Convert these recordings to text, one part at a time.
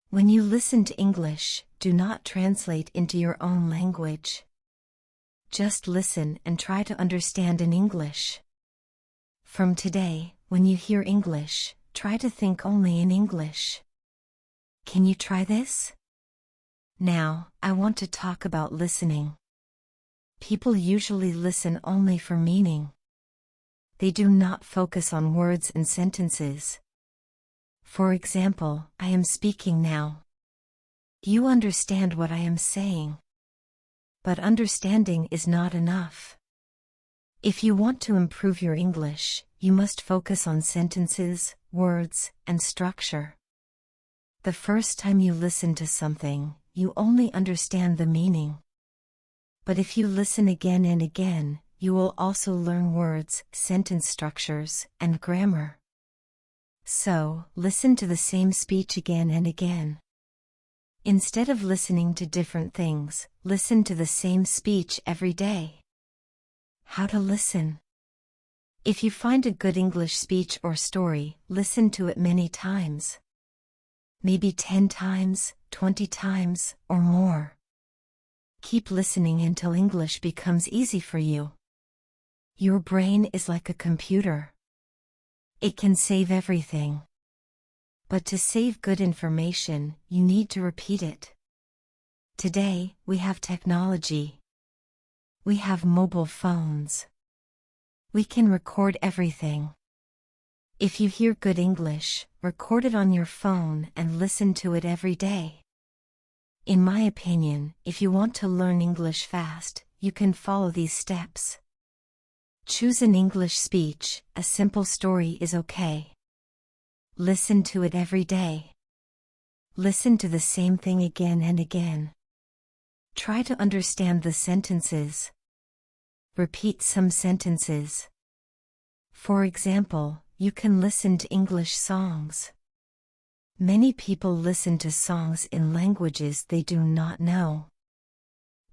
When you listen to English, do not translate into your own language. Just listen and try to understand in English. From today, when you hear English, try to think only in English. Can you try this? Now, I want to talk about listening. People usually listen only for meaning. They do not focus on words and sentences. For example, I am speaking now. You understand what I am saying. But understanding is not enough. If you want to improve your English, you must focus on sentences, words, and structure. The first time you listen to something, you only understand the meaning. But if you listen again and again, you will also learn words, sentence structures, and grammar. So, listen to the same speech again and again. Instead of listening to different things, listen to the same speech every day. How to listen? If you find a good English speech or story, listen to it many times. Maybe 10 times, 20 times, or more. Keep listening until English becomes easy for you. Your brain is like a computer. It can save everything. But to save good information, you need to repeat it. Today, we have technology. We have mobile phones. We can record everything. If you hear good English, record it on your phone and listen to it every day. In my opinion, if you want to learn English fast, you can follow these steps. Choose an English speech, a simple story is okay. Listen to it every day. Listen to the same thing again and again. Try to understand the sentences. Repeat some sentences. For example, you can listen to English songs. Many people listen to songs in languages they do not know.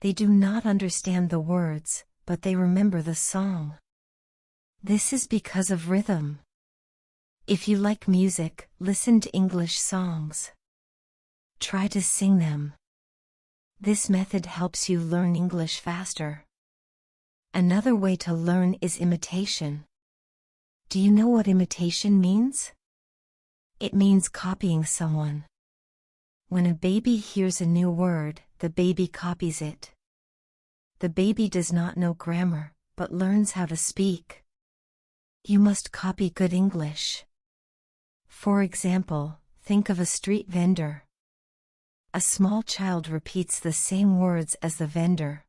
They do not understand the words, but they remember the song. This is because of rhythm. If you like music, listen to English songs. Try to sing them. This method helps you learn English faster. Another way to learn is imitation. Do you know what imitation means? It means copying someone. When a baby hears a new word, the baby copies it. The baby does not know grammar, but learns how to speak. You must copy good English. For example, think of a street vendor. A small child repeats the same words as the vendor.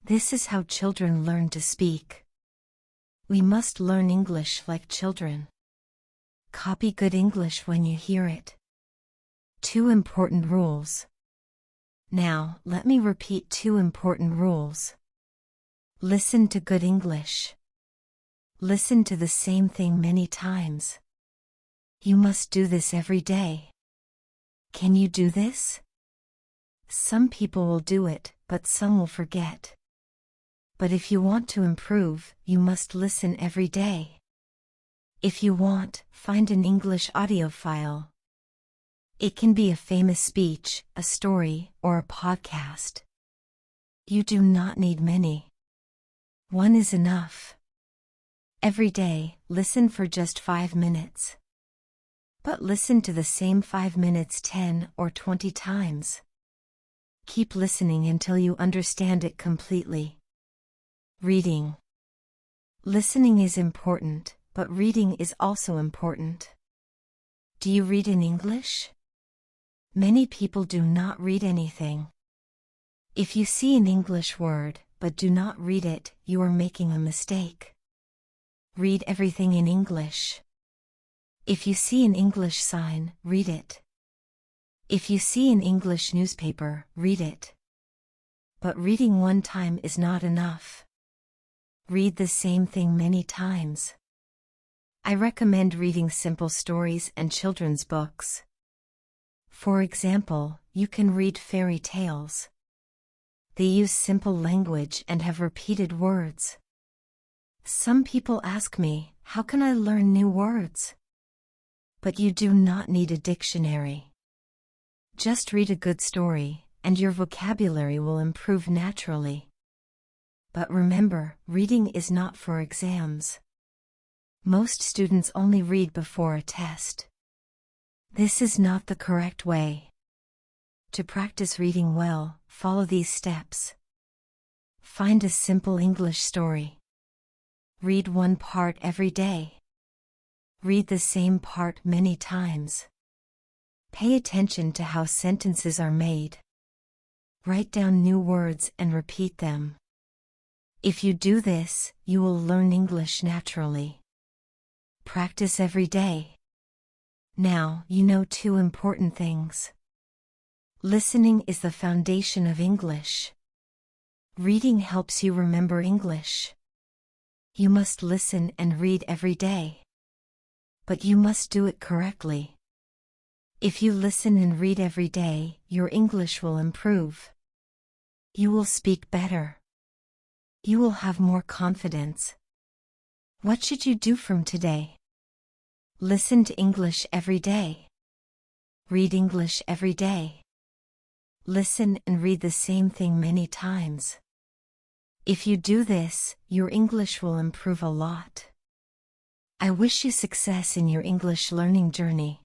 This is how children learn to speak. We must learn English like children. Copy good English when you hear it. 2 important rules. Now, let me repeat 2 important rules. Listen to good English. Listen to the same thing many times. You must do this every day. Can you do this? Some people will do it, but some will forget. But if you want to improve, you must listen every day. If you want, find an English audio file. It can be a famous speech, a story, or a podcast. You do not need many. 1 is enough. Every day, listen for just 5 minutes. But listen to the same 5 minutes 10 or 20 times. Keep listening until you understand it completely. Reading. Listening is important, but reading is also important. Do you read in English? Many people do not read anything. If you see an English word, but do not read it, you are making a mistake. Read everything in English. If you see an English sign, read it. If you see an English newspaper, read it. But reading 1 time is not enough. Read the same thing many times. I recommend reading simple stories and children's books. For example, you can read fairy tales. They use simple language and have repeated words. Some people ask me, how can I learn new words? But you do not need a dictionary. Just read a good story, and your vocabulary will improve naturally. But remember, reading is not for exams. Most students only read before a test. This is not the correct way. To practice reading well, follow these steps. Find a simple English story. Read one part every day. Read the same part many times. Pay attention to how sentences are made. Write down new words and repeat them. If you do this, you will learn English naturally. Practice every day. Now you know 2 important things. Listening is the foundation of English. Reading helps you remember English. You must listen and read every day. But you must do it correctly. If you listen and read every day, your English will improve. You will speak better. You will have more confidence. What should you do from today? Listen to English every day. Read English every day. Listen and read the same thing many times. If you do this, your English will improve a lot. I wish you success in your English learning journey.